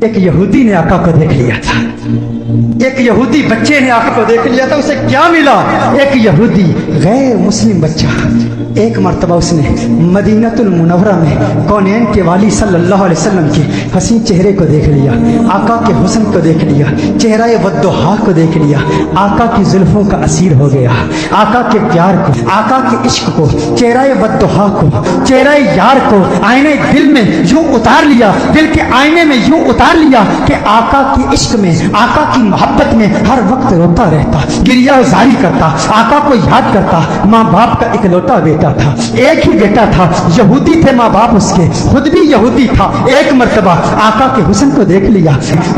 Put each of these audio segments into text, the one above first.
ایک یہودی نے آقا کو دیکھ لیا تھا، ایک یہودی بچے نے آقا کو دیکھ لیا تھا. اسے کیا ملا؟ ایک یہودی غیر مسلم بچہ ایک مرتبہ اس نے مدینۃ المنورہ میں کونین کے والی صلی اللہ علیہ وسلم کے حسین چہرے کو دیکھ لیا، آقا کے حسن کو دیکھ لیا، چہرہ والضحیٰ کو دیکھ لیا، آقا کی زلفوں کا اسیر ہو گیا، آقا کے پیار کو، آقا کے عشق کو، چہرہ والضحیٰ کو، چہرہ یار کو آئینے دل میں یوں اتار لیا، دل کے آئینے میں یوں اتار لیا کہ آقا کے عشق میں، آقا کی محبت میں ہر وقت روتا رہتا، گریہ زاری کرتا، آقا کو یاد کرتا. ماں باپ کا اکلوتا بیٹا تھا، ایک ہی بیٹا تھا، یہودی تھے ماں باپ اس کے، خود بھی یہودی تھا. ایک مرتبہ آقا کے حسن کو دیکھ لیا،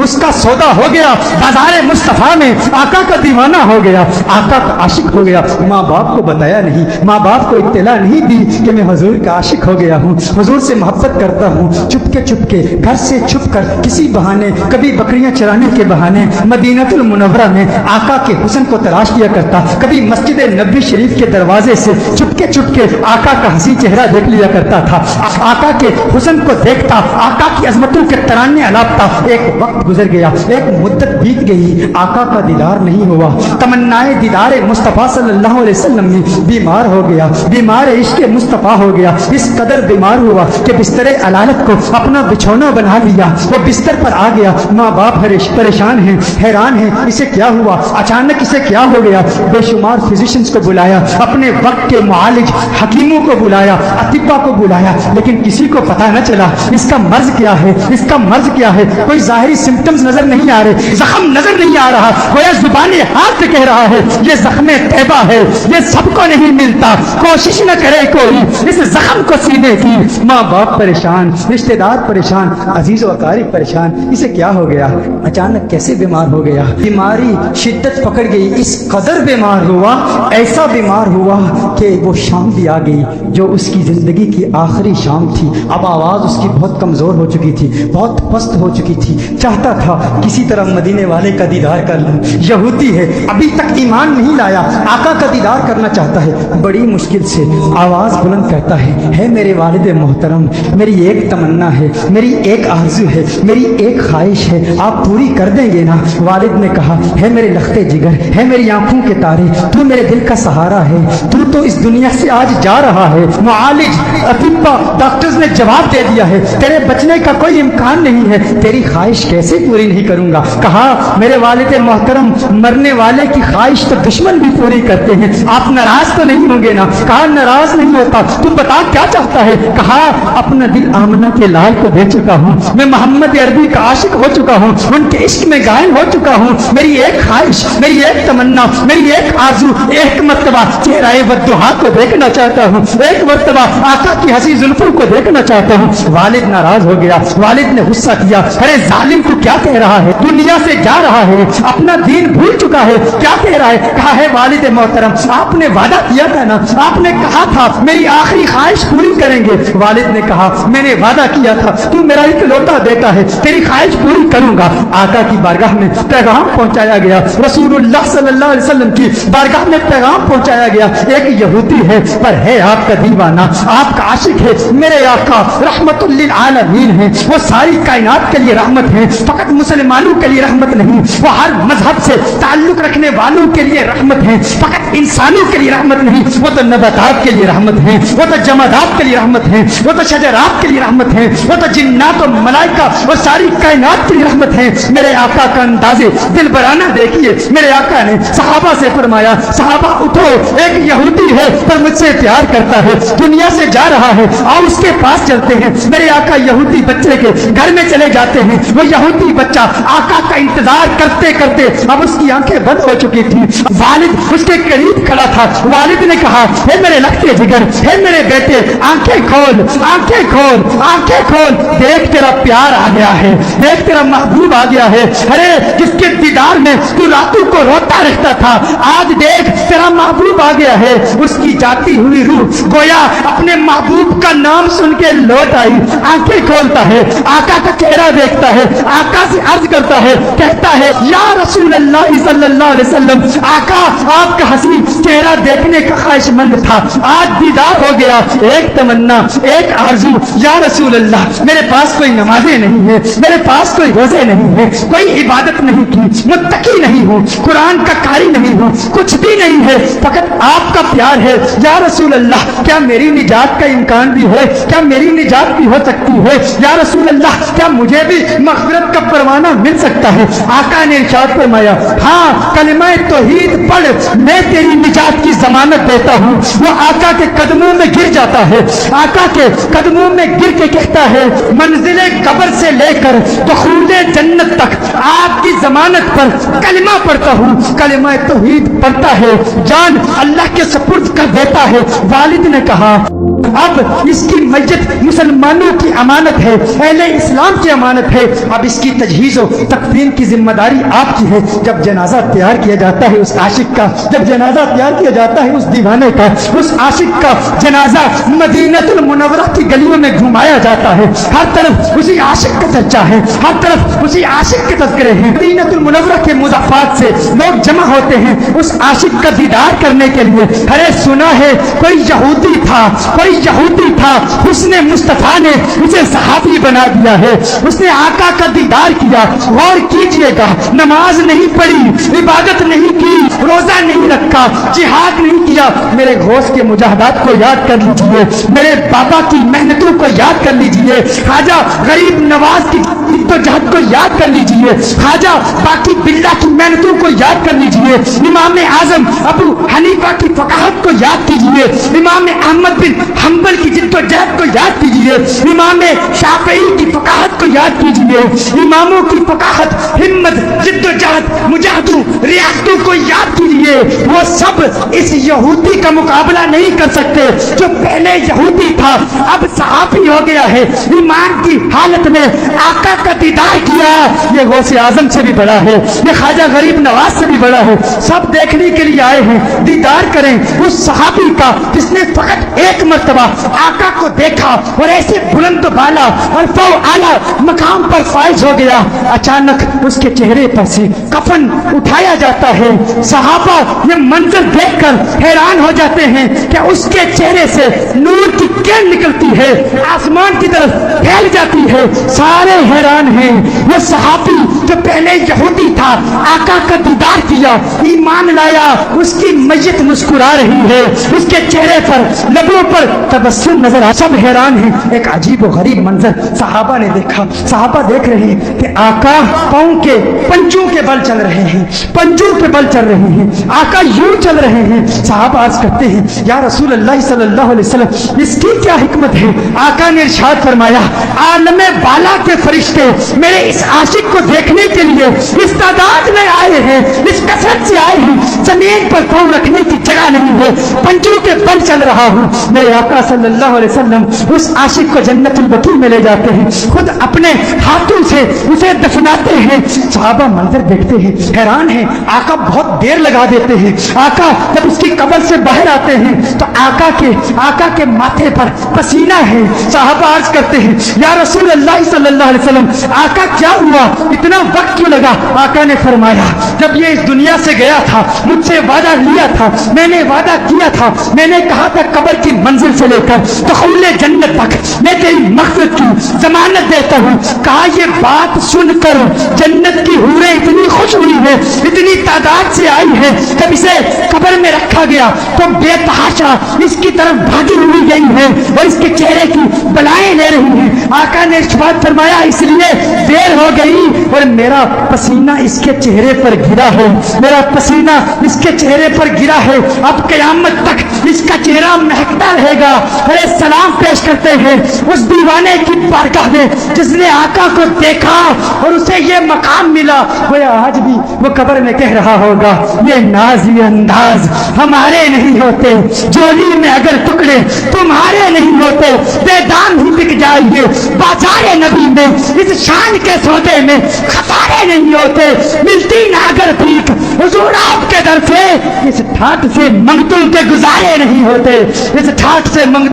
اس کا سودا ہو گیا، بازار مصطفیٰ میں آقا کا دیوانہ ہو گیا، آقا کا عاشق ہو گیا. ماں باپ کو بتایا نہیں، ماں باپ کو اطلاع نہیں دی کہ میں حضور کا عاشق ہو گیا ہوں، حضور سے محبت کرتا ہوں. چپ کے گھر سے چھپ کر کسی بہانے، کبھی بکریاں چرانے کے بہانے مدینۃ المنورہ میں آقا کے حسن کو تلاش کیا کرتا، کبھی مسجد نبوی شریف کے دروازے سے چپ کے آقا کا حسین چہرہ دیکھ لیا کرتا تھا، آقا کے حسن کو دیکھتا، آقا کی عظمتوں کے ترانے الاپتا. ایک وقت گزر گیا، ایک مدت بیت گئی، آقا کا دیدار نہیں ہوا. تمنائے دیدار مصطفیٰ صلی اللہ علیہ وسلم میں بیمار ہو گیا، بیمار عشق مصطفیٰ ہو گیا. اس قدر بیمار ہوا کہ بستر علالت کو اپنا بچھونا بنا لیا، وہ بستر پر آ گیا. ماں باپ پریشان ہیں، حیران ہیں، اسے کیا ہوا، اچانک اسے کیا ہو گیا. بے شمار فزیشنز کو بلایا، اپنے وقت کے معالج حکیموں کو بلایا، اطباء کو بلایا، لیکن کسی کو پتہ نہ چلا اس کا مرض کیا ہے، اس کا مرض کیا ہے. کوئی ظاہری سمٹمز نظر نہیں آ رہے، زخم نظر نہیں آ رہا، گویا زبان حال سے کہہ رہا ہے یہ زخم طیبہ ہے، یہ سب کو نہیں ملتا، کوشش نہ کرے کوئی اس زخم کو سینے کی. ماں باپ پریشان، رشتہ دار پریشان، عزیز و اقارب پریشان. اسے کیا ہو گیا، اچانک کیسے بیمار ہو گیا. بیماری شدت پکڑ گئی، اس قدر بیمار ہوا، ایسا بیمار ہوا کہ وہ شام بھی آ گئی جو اس کی زندگی کی آخری شام تھی. اب آواز اس کی بہت کمزور ہو چکی تھی، بہت پست ہو چکی تھی. چاہتا تھا کسی طرح مدینے والے کا دیدار کر لوں. یہودی ہے، ابھی تک ایمان نہیں لایا، آقا کا دیدار کرنا چاہتا ہے. بڑی مشکل سے آواز بلند کرتا ہے میرے والد محترم، میری ایک تمنا ہے، میری ایک آرزو ہے، میری ایک خواہش ہے، آپ پوری کر دیں گے نا؟ والد نے کہا ہے میرے لختے جگر، ہے میری آنکھوں کے تارے، تو میرے دل کا سہارا ہے، تو اس دنیا سے آج جا رہا ہے. معالج اطباء ڈاکٹرز نے جواب دے دیا ہے تیرے بچنے کا کوئی امکان نہیں ہے، تیری خواہش کیسے پوری نہیں کروں گا. کہا میرے والد محترم، مرنے والے کی خواہش تو دشمن بھی پوری کرتے ہیں، آپ ناراض تو نہیں ہوں گے نا؟ کہا ناراض نہیں ہوتا، تم بتا کیا چاہتا ہے. کہا اپنا دل آمنہ کے لال کو دے چکا ہوں، میں محمد عربی کا عاشق ہو چکا ہوں، ان کے عشق میں غائب ہو چکا ہوں. میری ایک خواہش، میری ایک تمنا، میری ایک آرزو، ایک مرتبہ چہرہ والضحیٰ کو دیکھنا چاہتا ہوں، ایک مرتبہ آقا کی حسین زلفوں کو دیکھنا چاہتا ہوں. والد ناراض ہو گیا، والد نے غصہ کیا، ارے ظالم تو کیا کہہ رہا ہے، دنیا سے جا رہا ہے، اپنا دین بھول چکا ہے، کیا کہہ رہا ہے. کہا ہے والد محترم، آپ نے وعدہ کیا تھا نا، آپ نے کہا تھا میری آخری خواہش پوری کریں گے. والد نے کہا میں نے وعدہ کیا تھا، تو میرا اکلوتا بیٹا ہے، تیری خواہش پوری کروں گا. آقا کی بارگاہ میں پیغام پہنچایا گیا، رسول اللہ صلی اللہ علیہ وسلم کی بارگاہ میں پیغام پہنچایا گیا. ایک یہودی ہے پر ہے آپ کا دیوانہ، آپ کا عاشق ہے. میرے آقا رحمت للعالمین ہیں، وہ ساری کائنات کے لیے رحمت ہیں، فقط مسلمانوں کے لیے رحمت نہیں، وہ ہر مذہب سے تعلق رکھنے والوں کے لیے رحمت ہیں، فقط انسانوں کے لیے رحمت نہیں، وہ تو نباتات کے لیے رحمت ہیں، وہ تو جمادات کے لیے رحمت ہیں، وہ تو شجرات کے لیے رحمت ہیں، وہ تو جنات و ملائکہ، وہ ساری کائنات کے لیے رحمت ہیں. میرے آقا کا اندازے دل برانہ دیکھیے. میرے آقا نے صحابہ سے فرمایا صحابہ اٹھو، ایک یہودی ہے پر مجھ سے پیار کرتا ہے، دنیا سے جا رہا ہے، آؤ اس کے پاس چلتے ہیں. میرے آقا یہودی بچے کے گھر میں چلے جاتے ہیں. وہ یہودی بچہ آقا کا انتظار کرتے کرتے اب اس کی آنکھیں بند ہو چکی تھی. والد اس کے قریب کھڑا تھا. والد نے کہا ہے میرے لختے جگر، ہے میرے بیٹے، آنکھیں کھول، آنکھیں کھول، آنکھیں کھول، دیکھ تیرا پیار آ گیا ہے، دیکھ تیرا محبوب آ گیا ہے. ارے جس کے دیدار میں تو راتوں کو روتا رہتا تھا، آج دیکھ تیرا محبوب آ گیا ہے۔ اس کی جاتی ہوئی روح گویا اپنے محبوب کا نام سن کے لوٹ آئی، آنکھیں کھولتا ہے، آقا کا چہرہ دیکھتا ہے، آقا سے عرض کرتا ہے، کہتا ہے یا رسول اللہ صلی اللہ علیہ وسلم، آقا آپ کا حسین چہرہ دیکھنے کا خواہش مند تھا، آج دیدار ہو گیا۔ ایک تمنا، ایک آرزو، یا رسول اللہ میرے پاس کوئی نمازیں نہیں ہے، میرے پاس کوئی روزے نہیں ہے، کوئی عبادت نہیں کی، متقی نہیں ہوں، قرآن کا قاری نہیں ہوں، کچھ بھی نہیں ہے، فقط آپ کا پیار ہے۔ یا رسول اللہ کیا میری نجات کا امکان بھی ہے؟ کیا میری نجات بھی ہو سکتی ہے؟ یا رسول اللہ کیا مجھے بھی مغفرت کا پروانہ مل سکتا ہے؟ آقا نے ارشاد فرمایا ہاں کلمہ توحید پڑھ، میں تیری نجات کی ضمانت دیتا ہوں۔ وہ آقا کے قدموں میں گر جاتا ہے، آقا کے قدموں میں گر کے کہتا ہے منزل قبر سے لے کر دخول جنت تک آپ کی ضمانت پر کلمہ پڑھتا ہوں۔ کلمہ توحید پڑھتا ہے، جان اللہ کے سپرد کر دیتا ہے۔ والد نے کہا اب اس کی میت مسلمانوں کی امانت ہے، اہل اسلام کی امانت ہے، اب اس کی تجہیز و تکفین کی ذمہ داری آپ کی ہے۔ جب جنازہ تیار کیا جاتا ہے اس عاشق کا، جب جنازہ تیار کیا جاتا ہے اس دیوانے کا، اس عاشق کا جنازہ مدینہ المنورہ کی گلیوں میں گھمایا جاتا ہے، ہر طرف اسی عاشق کا چرچا ہے، ہر طرف اسی عاشق کے تذکرے ہیں۔ مدینہ المنورہ کے مضافات سے لوگ جمع ہوتے ہیں اس عاشق کا دیدار کرنے کے لیے۔ ارے سنا ہے کوئی یہودی تھا، کوئی یہودی تھا، حسن مصطفیٰ نے اسے صحابی بنا دیا ہے، اس نے آقا کا دیدار کیا۔ غور کیجئے گا، نماز نہیں پڑھی، عبادت نہیں کی، روزہ نہیں رکھا، جہاد نہیں کیا، میرے غوث کے مجاہدات کو یاد کر لیجئے، میرے بابا کی محنتوں کو یاد کر لیجئے، خواجہ غریب نواز کی جہد کو یاد کر لیجئے، خواجہ باقی باللہ کی محنتوں کو یاد کر لیجئے، امام اعظم ابو حنیفہ کی فقاہت کو یاد کیجئے، امام احمد بن حنبل کی جد و جہد کو یاد کیجئے، امام شافعی کی فقاہت کو یاد کیجئے، اماموں کی فقاہت، ہمت، جد و جہد، مجاہدوں، ریاستوں کو یاد کیجئے۔ وہ سب اس یہودی کا مقابلہ نہیں کر سکتے جو پہلے یہودی تھا اب صحابی ہو گیا ہے، ایمان کی حالت میں آقا کا دیدار کیا۔ یہ غوث اعظم سے بھی بڑا ہے، یہ خواجہ غریب نواز سے بھی بڑا ہے۔ سب دیکھنے کے لیے آئے ہیں، دیدار کریں اس صحابی کا جس نے فقط ایک مرتبہ آقا کو دیکھا اور ایسے بلند بالا اور فو اعلیٰ مقام پر فائز ہو گیا۔ اچانک اس کے چہرے پر سے کفن اٹھایا جاتا ہے، صحابہ یہ منظر دیکھ کر حیران ہو جاتے ہیں کہ اس کے چہرے سے نور کی کرن نکلتی ہے، آسمان کی طرف پھیل جاتی ہے، سارے حیران ہیں۔ وہ صحابی جو پہلے یہودی تھا آقا کا دیدار کیا، ایمان لایا، اس کی میت مسکرا رہی ہے، اس کے چہرے پر لبوں پر تبسم نظر آ، سب حیران ہیں۔ ایک عجیب و غریب منظر صحابہ نے دیکھا، صحابہ دیکھ رہے ہیں کہ آقا پاؤں کے پنجوں کے بل چل رہے ہیں، پنجوں کے بل چل رہے ہیں، آقا یوں چل رہے ہیں۔ صحابہ عرض کرتے ہیں یا رسول اللہ صلی اللہ علیہ وسلم اس کی کیا حکمت ہے؟ آقا نے ارشاد فرمایا عالم بالا کے فرشتے میرے اس عاشق کو دیکھنے کے لیے اس تعداد میں آئے ہیں، اس کثرت سے آئے ہیں، زمین پر پاؤں رکھنے کی جگہ نہیں ہے، پنجوں کے بل چل رہا ہوں۔ میرے آقا صلی اللہ علیہ وسلم اس عاشق کو جنت البقیع میں لے جاتے ہیں، خود اپنے ہاتھوں سے اسے دفناتے ہیں۔ صحابہ منظر دیکھتے ہیں، حیران ہیں، آقا بہت دیر لگا دیتے ہیں۔ آقا جب اس کی قبر سے باہر آتے ہیں تو آقا کے ماتھے پر پسینہ ہے۔ صحابہ عرض کرتے ہیں یا رسول اللہ صلی اللہ علیہ وسلم آقا کیا ہوا، اتنا وقت کیوں لگا؟ آقا نے فرمایا جب یہ اس دنیا سے گیا تھا مجھ سے وعدہ لیا تھا، میں نے وعدہ کیا تھا، میں نے کہا تھا قبر کی منزل سے لے کر دخول جنت تک میں تیری مغفرت کی ضمانت دیتا ہوں۔ کہا یہ بات سن کر جنت کی حوریں اتنی خوش ہوئی ہے، اتنی تعداد سے آئی ہے، جب اسے قبر میں رکھا گیا تو بے تحاشا اس کی طرف بھاگی ہوئی گئی ہے اور اس کے چہرے کی بلائیں لے رہی ہیں۔ آقا نے ارشاد فرمایا اس لیے دیر ہو گئی اور میرا پسینہ اس کے چہرے پر گرا ہے، میرا پسینہ اس کے چہرے پر گرا ہے، اب قیامت تک اس کا چہرہ مہکتا رہے گا۔ ارے سلام پیش کرتے ہیں اس دیوانے کی بارگاہ میں جس نے آقا کو دیکھا اور اسے یہ مقام ملا۔ وہ آج بھی وہ قبر میں کہہ رہا ہوگا یہ ناز یہ انداز ہمارے نہیں ہوتے، جولی میں اگر ٹکڑے تمہارے نہیں ہوتے، بے دام ہی بک جائیے بازار نبی میں، اس شان کے سودے میں خسارے گزارے نہیں ہوتے، ملتی نہ اگر بھیک حضور آپ کے در سے، اس ٹھاٹ سے منگتوں کے گزارے نہیں ہوتے، اس ٹھاٹ سے منگتوں